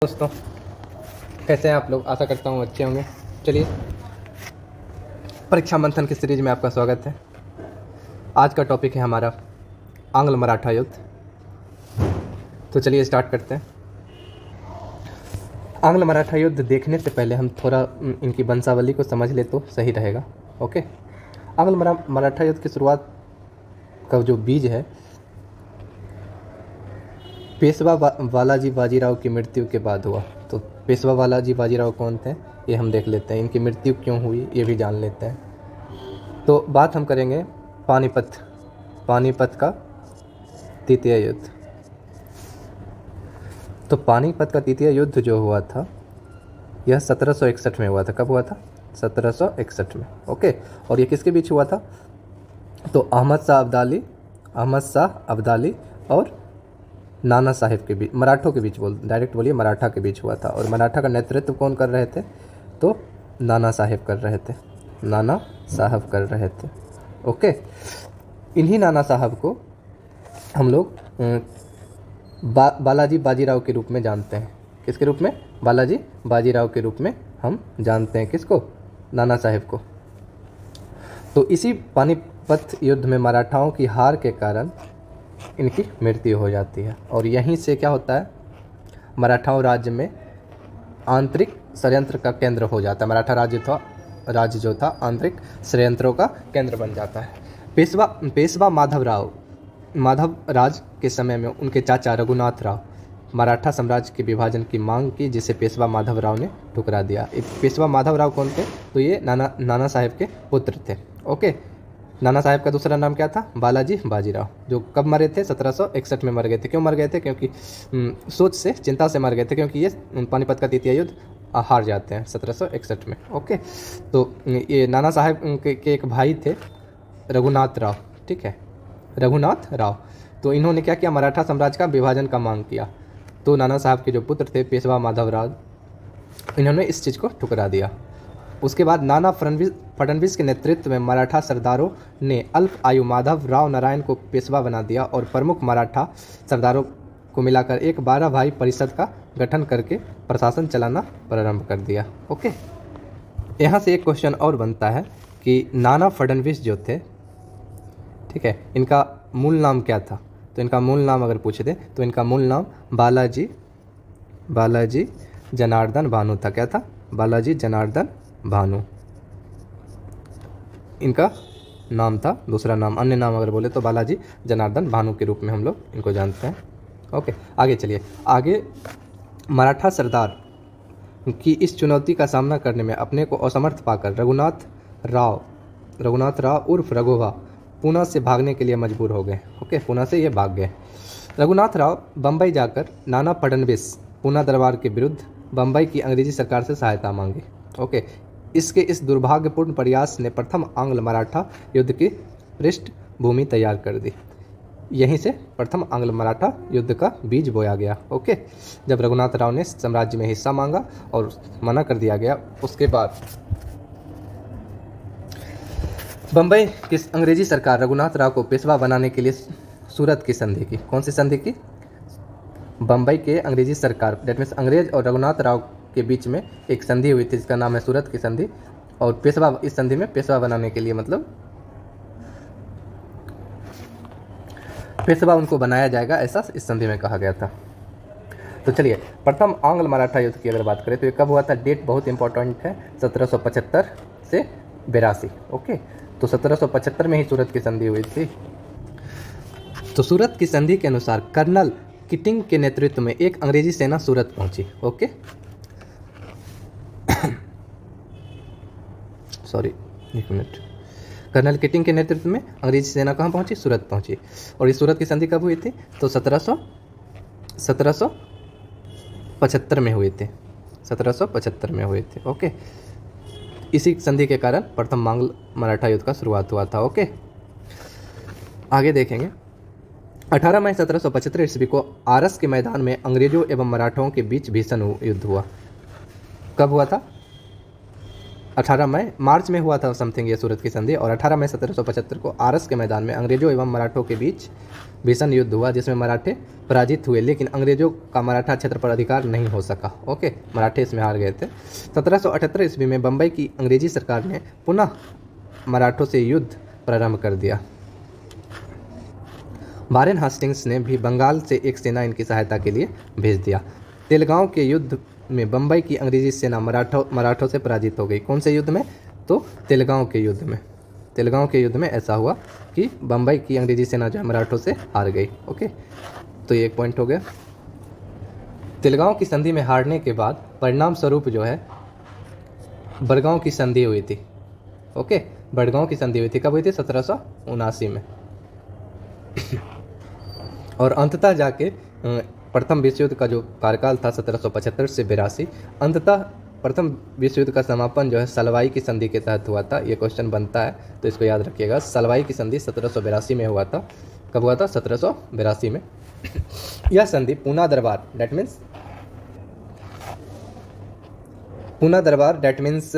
दोस्तों, कैसे हैं आप लोग? आशा करता हूँ अच्छे होंगे। चलिए, परीक्षा मंथन की सीरीज में आपका स्वागत है। आज का टॉपिक है हमारा आंग्ल मराठा युद्ध। तो चलिए स्टार्ट करते हैं। आंग्ल मराठा युद्ध देखने से पहले हम थोड़ा इनकी वंशावली को समझ ले तो सही रहेगा। ओके, आंग्ल मराठा युद्ध की शुरुआत का जो बीज है पेशवा बालाजी बाजीराव की मृत्यु के बाद हुआ। तो पेशवा बालाजी बाजीराव कौन थे ये हम देख लेते हैं, इनकी मृत्यु क्यों हुई ये भी जान लेते हैं। तो बात हम करेंगे पानीपत का तृतीय युद्ध। तो पानीपत का तृतीय युद्ध जो हुआ था यह 1761 में हुआ था। कब हुआ था? 1761 में। ओके, और ये किसके बीच हुआ था? तो अहमद शाह अब्दाली और नाना साहेब के बीच, मराठों के बीच, डायरेक्ट बोलिए मराठा के बीच हुआ था। और मराठा का नेतृत्व कौन कर रहे थे? तो नाना साहेब कर रहे थे। ओके, इन्हीं नाना साहब को हम लोग बालाजी बाजीराव के रूप में जानते हैं। किसके रूप में? बालाजी बाजीराव के रूप में हम जानते हैं। किसको? नाना साहेब को। तो इसी पानीपत युद्ध में मराठाओं की हार के कारण इनकी मृत्यु हो जाती है। और यहीं से क्या होता है? मराठाओं राज्य में आंतरिक षड्यंत्र का केंद्र हो जाता है। मराठा राज्य जो था आंतरिक षड्यंत्रों का केंद्र बन जाता है। पेशवा माधव राज के समय में उनके चाचा रघुनाथ राव मराठा साम्राज्य के विभाजन की मांग की, जिसे पेशवा माधव राव ने ठुकरा दिया। पेशवा माधव राव कौन थे? तो ये नाना साहेब के पुत्र थे। ओके, नाना साहेब का दूसरा नाम क्या था? बालाजी बाजीराव, जो कब मरे थे? 1761 में मर गए थे। क्यों मर गए थे? क्योंकि चिंता से मर गए थे, क्योंकि ये पानीपत का तृतीय युद्ध हार जाते हैं 1761 में। ओके, तो ये नाना साहेब के एक भाई थे रघुनाथ राव। ठीक है, रघुनाथ राव। तो इन्होंने क्या किया? मराठा साम्राज्य का विभाजन का मांग किया। तो नाना साहब के जो पुत्र थे पेशवा माधव राव, इन्होंने इस चीज़ को ठुकरा दिया। उसके बाद नाना फडणवीस के नेतृत्व में मराठा सरदारों ने अल्प आयु माधव राव नारायण को पेशवा बना दिया और प्रमुख मराठा सरदारों को मिलाकर एक 12 भाई परिषद का गठन करके प्रशासन चलाना प्रारंभ कर दिया। ओके, यहाँ से एक क्वेश्चन और बनता है कि नाना फडणवीस जो थे, ठीक है, इनका मूल नाम क्या था? तो इनका मूल नाम अगर पूछ दे तो इनका मूल नाम बालाजी जनार्दन भानु था। क्या था? बालाजी जनार्दन भानु इनका नाम था। दूसरा नाम, अन्य नाम अगर बोले तो बालाजी जनार्दन भानु के रूप में हम लोग इनको जानते हैं। ओके, आगे चलिए। आगे मराठा सरदार की इस चुनौती का सामना करने में अपने को असमर्थ पाकर रघुनाथ राव उर्फ रघुवा पूना से भागने के लिए मजबूर हो गए। ओके, पूना से ये भाग गए। रघुनाथ राव बम्बई जाकर नाना फडणवीस पूना दरबार के विरुद्ध बम्बई की अंग्रेजी सरकार से सहायता मांगी। ओके, इसके इस दुर्भाग्यपूर्ण प्रयास ने प्रथम आंग्ल मराठा युद्ध की पृष्ठभूमि तैयार कर दी। यहीं से प्रथम आंग्ल मराठा युद्ध का बीज बोया गया। ओके, जब रघुनाथ राव ने साम्राज्य में हिस्सा मांगा और मना कर दिया गया, उसके बाद बम्बई की अंग्रेजी सरकार रघुनाथ राव को पेशवा बनाने के लिए सूरत की संधि की। कौन सी संधि की? बम्बई के अंग्रेजी सरकार, डेट मीन्स अंग्रेज और रघुनाथ राव के बीच में एक संधि हुई थी जिसका नाम है सूरत की संधि। और पेशवा, इस संधि में पेशवा बनाने के लिए, मतलब पेशवा उनको बनाया जाएगा, ऐसा इस संधि में कहा गया था। तो चलिए, प्रथम आंग्ल मराठा युद्ध की अगर बात करें तो ये कब हुआ था? डेट बहुत इंपॉर्टेंट है, 1775 से 82। ओके, तो 1775 में ही सूरत की संधि हुई थी। तो सूरत की संधि के अनुसार कर्नल किटिंग के नेतृत्व में एक अंग्रेजी सेना सूरत पहुंची। ओके, सॉरी, एक मिनट। कर्नल किटिंग के नेतृत्व में अंग्रेजी सेना कहाँ पहुंची? सूरत पहुंची। और ये सूरत की संधि कब हुई थी? तो 1775 में हुई थी। 1775 में हुई थी। ओके, इसी संधि के कारण प्रथम आंग्ल मराठा युद्ध का शुरुआत हुआ था। ओके, आगे देखेंगे। 18 मई 1775 ईस्वी को आरस के मैदान में अंग्रेजों एवं मराठों के बीच भीषण युद्ध हुआ। कब हुआ था? मार्च में हुआ था समथिंग ये सूरत की संधि, और 18 मई 1775 को आरस के मैदान में अंग्रेजों एवं मराठों के बीच भीषण युद्ध हुआ, जिसमें मराठे पराजित हुए, लेकिन अंग्रेजों का मराठा क्षेत्र पर अधिकार नहीं हो सका। ओके, मराठे इसमें हार गए थे। 1778 ईस्वी में बम्बई की अंग्रेजी सरकार ने पुनः मराठों से युद्ध प्रारंभ कर दिया। वारेन हास्टिंग्स ने भी बंगाल से एक सेना इनकी सहायता के लिए भेज दिया। तेलगांव के युद्ध में बम्बई की अंग्रेजी सेना मराठों से पराजित हो गई। कौन से युद्ध में? तो तेलगांव के युद्ध में। तेलगांव के युद्ध में ऐसा हुआ कि बम्बई की अंग्रेजी सेना जो है मराठों से हार गई। ओके, तो ये एक पॉइंट हो गया। तेलगांव की संधि में हारने के बाद परिणाम स्वरूप जो है बड़गांव की संधि हुई थी। ओके, बड़गांव की संधि हुई थी। कब हुई थी? 1779 में। और अंततः जाके प्रथम विश्व युद्ध का जो कार्यकाल था 1775 से 82, अंततः प्रथम विश्व युद्ध का समापन जो है सलवाई की संधि के तहत हुआ था। ये क्वेश्चन बनता है तो इसको याद रखिएगा। सलवाई की संधि 1782 में हुआ था। कब हुआ था? 1782 में। यह संधि पूना दरबार डेट मीन्स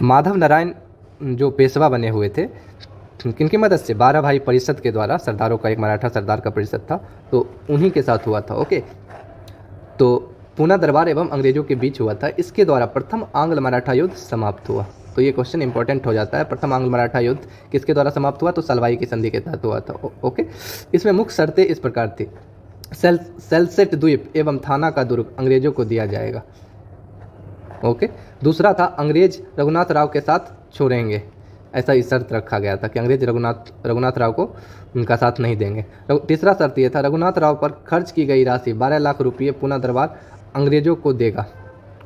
माधव नारायण जो पेशवा बने हुए थे, किनकी मदद से? 12 भाई परिषद के द्वारा, सरदारों का एक मराठा सरदार का परिषद था, तो उन्हीं के साथ हुआ था। ओके, तो पूना दरबार एवं अंग्रेजों के बीच हुआ था। इसके द्वारा प्रथम आंग्ल मराठा युद्ध समाप्त हुआ। तो ये क्वेश्चन इंपॉर्टेंट हो जाता है। प्रथम आंग्ल मराठा युद्ध किसके द्वारा समाप्त हुआ? तो सलवाई की संधि के तहत हुआ था। ओके, इसमें मुख्य शर्तें इस प्रकार थी। सेल्सेट द्वीप एवं थाना का दुर्ग अंग्रेजों को दिया जाएगा। ओके, दूसरा था अंग्रेज रघुनाथ राव के साथ छोड़ेंगे, ऐसा ही शर्त रखा गया था कि अंग्रेज रघुनाथ राव को उनका साथ नहीं देंगे। तीसरा शर्त यह था रघुनाथ राव पर खर्च की गई राशि 12 लाख रुपये पूना दरबार अंग्रेजों को देगा।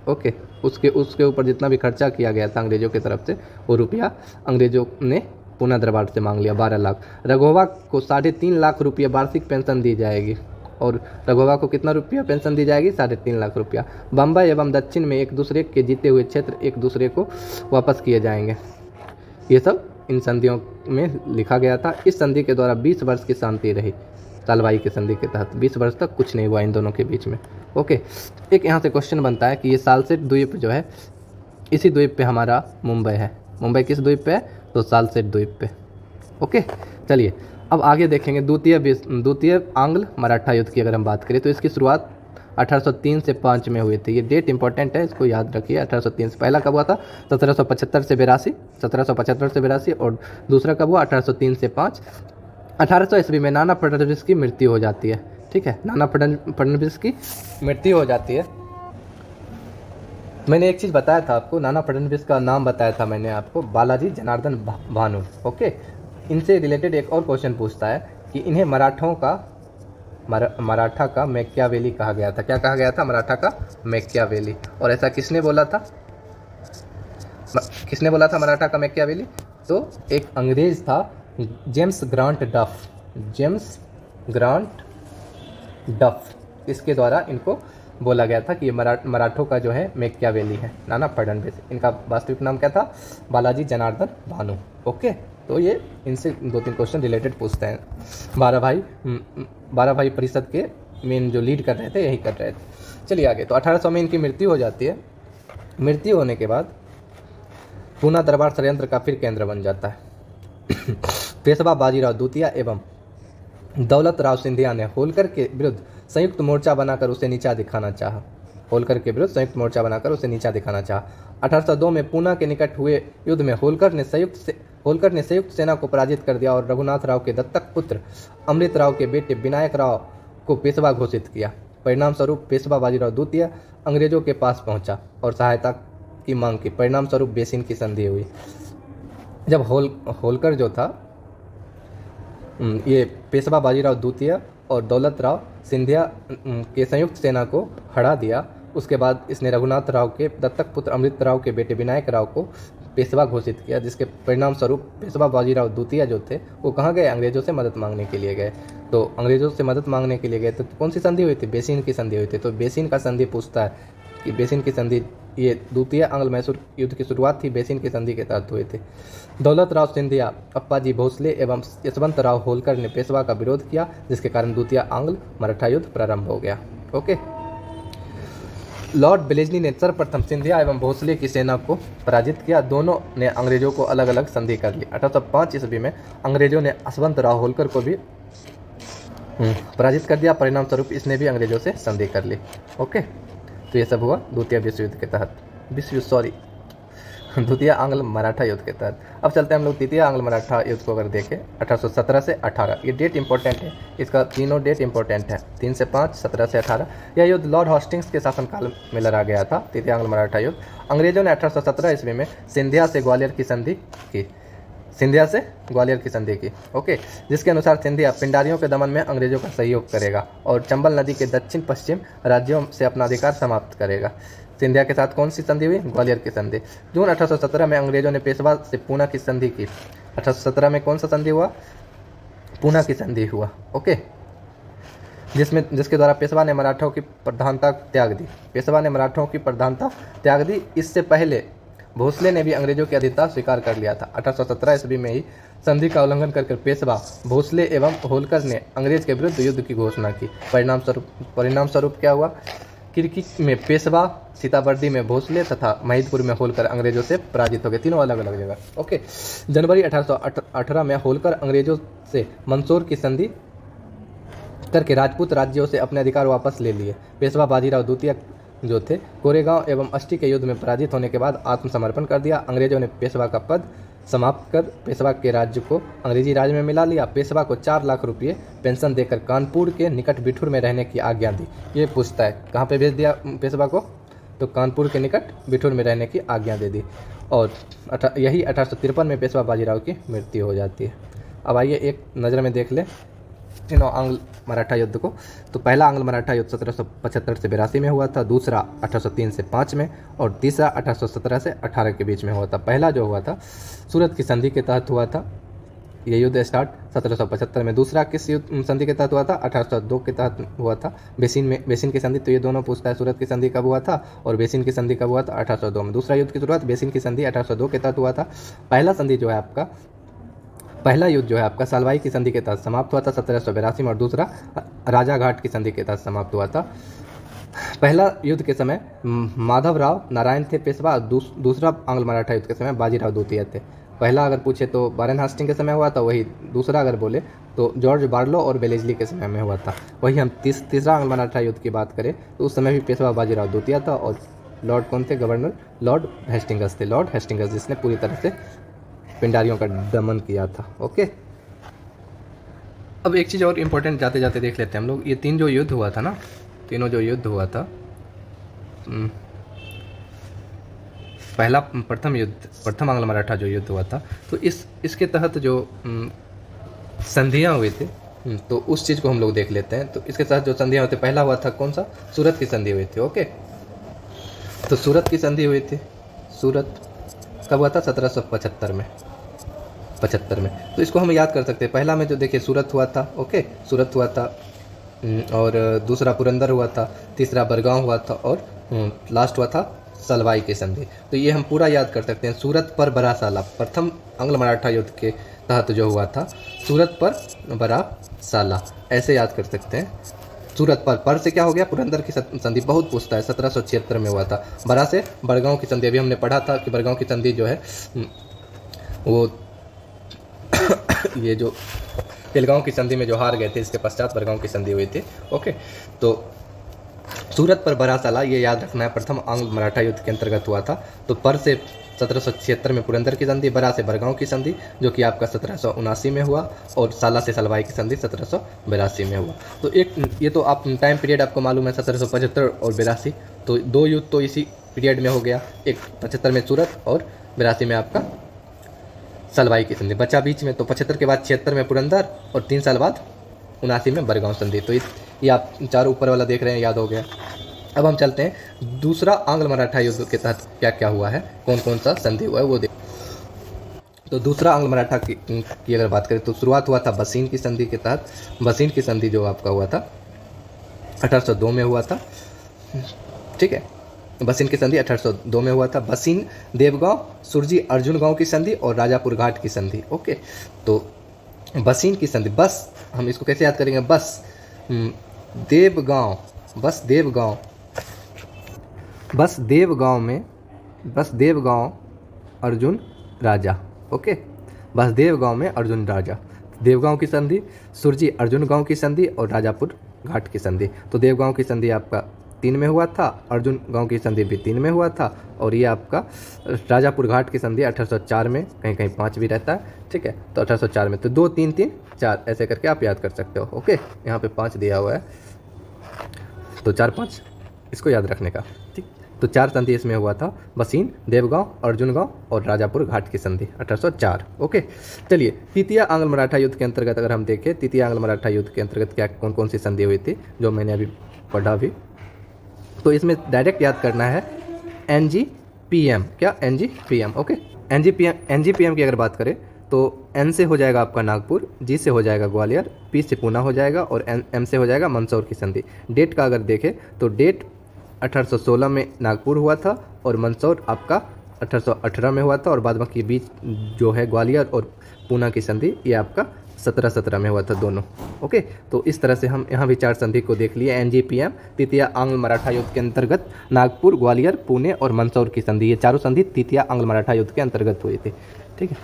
ओके, उसके ऊपर जितना भी खर्चा किया गया था अंग्रेजों की तरफ से, वो रुपया अंग्रेजों ने पूना दरबार से मांग लिया, 12 लाख। रघोवा को 3.5 लाख रुपये वार्षिक पेंशन दी जाएगी। और रघोवा को कितना रुपया पेंशन दी जाएगी? 3.5 लाख रुपया। बम्बई एवं दक्षिण में एक दूसरे के जीते हुए क्षेत्र एक दूसरे को वापस किए जाएंगे। ये सब इन संधियों में लिखा गया था। इस संधि के द्वारा 20 वर्ष की शांति रही। सलवाई की संधि के तहत 20 वर्ष तक कुछ नहीं हुआ इन दोनों के बीच में। ओके, एक यहाँ से क्वेश्चन बनता है कि ये सालसेट द्वीप जो है, इसी द्वीप पे हमारा मुंबई है। मुंबई किस द्वीप पे है? तो सालसेट द्वीप पे। ओके, चलिए अब आगे देखेंगे द्वितीय आंग्ल मराठा युद्ध की अगर हम बात करें तो इसकी शुरुआत 1803 से 5 में हुई थी। ये डेट इंपॉर्टेंट है, इसको याद रखिए। 1803 से पहला कब हुआ था? 1775 से 82, और दूसरा कब हुआ? 1803 से 5। 1800 ईस्वी में नाना फडणवीस की मृत्यु हो जाती है। ठीक है, नाना फडणवीस की मृत्यु हो जाती है। मैंने एक चीज़ बताया था आपको, नाना फडणवीस का नाम बताया था मैंने आपको, बालाजी जनार्दन भानु। ओके, इनसे रिलेटेड एक और क्वेश्चन पूछता है कि इन्हें मराठा का मैकियावेली कहा गया था। क्या कहा गया था? मराठा का मैकियावेली। और ऐसा किसने बोला था? किसने बोला था मराठा का मैकियावेली? तो एक अंग्रेज था, जेम्स ग्रांट डफ। इसके द्वारा इनको बोला गया था कि ये मराठों का जो है मैकियावेली है, नाना फडणवीस। इनका वास्तविक नाम क्या था? बालाजी जनार्दन भानु। ओके, तो ये इनसे 2-3 क्वेश्चन रिलेटेड पूछते हैं। 12 भाई परिषद के मेन जो लीड कर रहे थे यही कर रहे थे। चलिए आगे। तो 1800 में इनकी मृत्यु हो जाती है। मृत्यु होने के बाद पूना दरबार षड्यंत्र का फिर केंद्र बन जाता है। पेशवा बाजीराव द्वितीय एवं दौलत राव सिंधिया ने होलकर के विरुद्ध संयुक्त मोर्चा बनाकर उसे नीचा दिखाना चाहा। 1802 में पूना के निकट हुए युद्ध में होलकर ने संयुक्त सेना को पराजित कर दिया और रघुनाथ राव के दत्तक पुत्र अमृत राव के बेटे विनायक राव को पेशवा घोषित किया। परिणाम स्वरूप पेशवा बाजीराव द्वितीय अंग्रेजों के पास पहुंचा और सहायता की मांग की। परिणाम स्वरूप बेसिन की संधि हुई। जब होलकर जो था ये पेशवा बाजीराव द्वितीय और दौलत राव सिंधिया के संयुक्त सेना को हरा दिया, उसके बाद इसने रघुनाथ राव के दत्तक पुत्र अमृत राव के बेटे विनायक राव को पेशवा घोषित किया, जिसके परिणाम स्वरूप पेशवा बाजीराव द्वितीय जो थे वो कहाँ गए? अंग्रेजों से मदद मांगने के लिए गए। तो अंग्रेजों से मदद मांगने के लिए गए तो कौन सी संधि हुई थी? बेसिन की संधि हुई थी। तो बेसिन का संधि पूछता है कि बेसिन की संधि, ये द्वितीय आंग्ल मैसूर युद्ध की शुरुआत थी बेसिन की संधि के तहत हुई थी। दौलत राव सिंधिया, अप्पाजी भोसले एवं यशवंत राव होलकर ने पेशवा का विरोध किया, जिसके कारण द्वितीय आंग्ल मराठा युद्ध प्रारंभ हो गया। ओके, लॉर्ड बेलेजली ने सर्वप्रथम सिंधिया एवं भोसले की सेना को पराजित किया। दोनों ने अंग्रेजों को अलग अलग संधि कर ली। 1805 ईस्वी में अंग्रेजों ने यशवंत राव होलकर को भी पराजित कर दिया। परिणाम स्वरूप इसने भी अंग्रेजों से संधि कर ली। ओके, तो ये सब हुआ द्वितीय विश्व युद्ध के तहत, द्वितीय आंग्ल मराठा युद्ध के तहत। अब चलते हैं हम लोग तृतीय आंग्ल मराठा युद्ध को अगर देखें 1817 से 18। ये डेट इंपॉर्टेंट है, इसका तीनों डेट इंपॉर्टेंट है, 3 से 5, 17 से 18। यह युद्ध लॉर्ड हॉस्टिंग्स के शासनकाल में लड़ा गया था। तृतीय आंग्ल मराठा युद्ध अंग्रेजों ने 1817 ईस्वी में सिंधिया से ग्वालियर की संधि की, ओके, जिसके अनुसार सिंधिया पिंडारियों के दमन में अंग्रेजों का सहयोग करेगा और चंबल नदी के दक्षिण पश्चिम राज्यों से अपना अधिकार समाप्त करेगा। सिंधिया के साथ कौन सी संधि हुई? ग्वालियर की संधि। जून 1817 में अंग्रेजों ने पेशवा से पूना की संधि की। 1817 में कौन सा संधि हुआ? पूना की संधि हुआ, ओके, जिसके द्वारा पेशवा ने मराठों की प्रधानता त्याग दी। इससे पहले भोसले ने भी अंग्रेजों की अधिकार स्वीकार कर लिया था। 1817 ईस्वी में ही संधि का उल्लंघन कर पेशवा, भोसले एवं होलकर ने अंग्रेज के विरुद्ध युद्ध की घोषणा की। परिणाम स्वरूप क्या हुआ? किरकी में पेशवा, सीताबर्दी में भोसले तथा महिदपुर में होलकर अंग्रेजों से पराजित हो गए, तीनों अलग अलग जगह, ओके। जनवरी 1818 में होलकर अंग्रेजों से मंदसौर की संधि करके राजपूत राज्यों से अपने अधिकार वापस ले लिए। पेशवा बाजीराव द्वितीय जो थे कोरेगांव एवं अष्टी के युद्ध में पराजित होने के बाद आत्मसमर्पण कर दिया। अंग्रेजों ने पेशवा का पद समाप्त कर पेशवा के राज्य को अंग्रेजी राज में मिला लिया। पेशवा को 4 लाख रुपये पेंशन देकर कानपुर के निकट बिठूर में रहने की आज्ञा दी। ये पूछता है कहाँ पे भेज दिया पेशवा को? तो कानपुर के निकट बिठूर में रहने की आज्ञा दे दी। और यही 1853 में पेशवा बाजीराव की मृत्यु हो जाती है। अब आइए एक नज़र में देख ले तीनों आंग्ल मराठा युद्ध को। तो पहला आंग्ल मराठा युद्ध 1775 से 82 में हुआ था, दूसरा 1803 से 5 में और तीसरा 1817 से 18 के बीच में हुआ था। पहला जो हुआ था सूरत की संधि के तहत हुआ था। ये युद्ध स्टार्ट 1775 में। दूसरा किस युद्ध संधि के तहत हुआ था? 1802 के तहत हुआ था, बेसिन की संधि। तो ये दोनों पूछता है सूरत की संधि कब हुआ था और बेसिन की संधि कब हुआ था? 1802 में। दूसरा युद्ध की शुरुआत बेसिन की संधि 1802 के तहत हुआ था। पहला युद्ध जो है आपका सालवाई की संधि के तहत समाप्त हुआ था 1782 में और दूसरा राजा घाट की संधि के तहत समाप्त हुआ था। पहला युद्ध के समय माधवराव नारायण थे पेशवा, दूसरा आंग्ल मराठा युद्ध के समय बाजीराव द्वितीय थे। पहला अगर पूछे तो वारेन हास्टिंग के समय हुआ था, वही दूसरा अगर बोले तो जॉर्ज बार्लो और बेलेजली के समय में हुआ था। वही हम तीसरा आंग्ल मराठा युद्ध की बात करें तो उस समय भी पेशवा बाजीराव द्वितीय था और लॉर्ड कौन थे? गवर्नर लॉर्ड हेस्टिंग्स थे। लॉर्ड हेस्टिंग्स जिसने पूरी तरह से पिंडारियों का दमन किया था, ओके। अब एक चीज़ और इम्पोर्टेंट जाते जाते देख लेते हैं हम लोग। ये तीनों जो युद्ध हुआ था, प्रथम आंग्ल मराठा जो युद्ध हुआ था, तो इसके तहत जो संधियाँ हुई थी, तो उस चीज़ को हम लोग देख लेते हैं। तो इसके तहत जो संधियाँ हुई थी, पहला हुआ था कौन सा? सूरत की संधि हुई थी, ओके। तो सूरत की संधि हुई थी, सूरत कब हुआ था? 1775 में। तो इसको हम याद कर सकते हैं। पहला में जो देखिए सूरत हुआ था, ओके, सूरत हुआ था और दूसरा पुरंदर हुआ था, तीसरा बरगांव हुआ था और लास्ट हुआ था सलवाई की संधि। तो ये हम पूरा याद कर सकते हैं। सूरत पर बड़ा साला प्रथम आंग्ल मराठा युद्ध के तहत जो हुआ था, सूरत पर बड़ा साला, ऐसे याद कर सकते हैं। सूरत पर से क्या हो गया? पुरंदर की संधि, बहुत पूछता है, 1776 में हुआ था। बरा से बड़गांव की संधि, अभी हमने पढ़ा था कि बड़गांव की संधि जो है वो ये जो तिलगांव की संधि में जो हार गए थे, इसके पश्चात बड़गांव की संधि हुई थी, ओके। तो सूरत पर बड़ा साला ये याद रखना है, प्रथम आंग्ल मराठा युद्ध के अंतर्गत हुआ था। तो पर से 1776 में पुरंदर की संधि, बरा से बड़गांव की संधि जो कि आपका 1779 में हुआ और साला से सलवाई की संधि 1782 में हुआ। तो ये तो आप टाइम पीरियड आपको मालूम है, 1775 और 82। तो दो युद्ध तो इसी पीरियड में हो गया, एक 75 में सूरत और 82 में आपका सलवाई की संधि। बचा बीच में तो 75 के बाद 76 में पुरंदर और 3 साल बाद 79 में बड़गांव संधि। तो ये आप चारों ऊपर वाला देख रहे हैं, याद हो गया। अब हम चलते हैं दूसरा आंग्ल मराठा युद्ध के तहत क्या क्या हुआ है, कौन कौन सा संधि हुआ है वो देख। तो दूसरा आंग्ल मराठा की अगर बात करें तो शुरुआत हुआ था बसीन की संधि के तहत। बसीन की संधि जो आपका हुआ था 1802 में हुआ था, ठीक है। बसीन की संधि 1802 में हुआ था। बसीन देवगांव, सुरजी अर्जुन गांव की संधि और राजापुर घाट की संधि, ओके। तो बसीन की संधि, बस हम इसको कैसे याद करेंगे? बस देवगांव बसदेव गांव अर्जुन राजा। ओके, बसदेव गांव में अर्जुन राजा। देवगांव की संधि, सुरजी अर्जुन गांव की संधि और राजापुर घाट की संधि। तो देवगांव की संधि आपका 3 में हुआ था, अर्जुन गांव की संधि भी 3 में हुआ था, और ये आपका राजापुर घाट की संधि 1804 में, कहीं कहीं 5 भी रहता है, ठीक है। तो 1804 में, तो 2 3 3 4 ऐसे करके आप याद कर सकते हो। ओके, यहाँ पे 5 दिया हुआ है, तो 4 5 इसको याद रखने का, ठीक। तो 4 संधि इसमें हुआ था, बसीन, देवगांव, अर्जुन गांव और राजापुर घाट की संधि 1804। ओके, चलिए तृतीय आंग्ल मराठा युद्ध के अंतर्गत अगर हम देखें, तृतीय आंग्ल मराठा युद्ध के अंतर्गत क्या कौन कौन सी संधि हुई थी, जो मैंने अभी पढ़ा भी। तो इसमें डायरेक्ट याद करना है NGPM, क्या NGPM। ओके, NGPM की अगर बात करें तो N से हो जाएगा आपका नागपुर, G से हो जाएगा ग्वालियर, P से पूना हो जाएगा और M से हो जाएगा मंदसौर की संधि। डेट का अगर देखें तो डेट 1816 में नागपुर हुआ था और मंदसौर आपका 1818 में हुआ था, और बाद बाकी बीच जो है ग्वालियर और पूना की संधि ये आपका 1717 में हुआ था दोनों। ओके, तो इस तरह से हम यहाँ भी 4 संधि को देख लिए। NGPM तृतीय आंग्ल मराठा युद्ध के अंतर्गत नागपुर, ग्वालियर, पुणे और मंदसौर की संधि, ये चारों संधि तृतीय आंग्ल मराठा युद्ध के अंतर्गत हुई थी, ठीक है।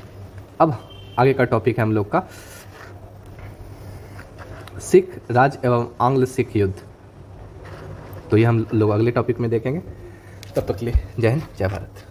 अब आगे का टॉपिक है हम लोग का सिख राज एवं आंग्ल सिख युद्ध। तो ये हम लोग अगले टॉपिक में देखेंगे। तब तक के लिए जय हिंद, जय भारत।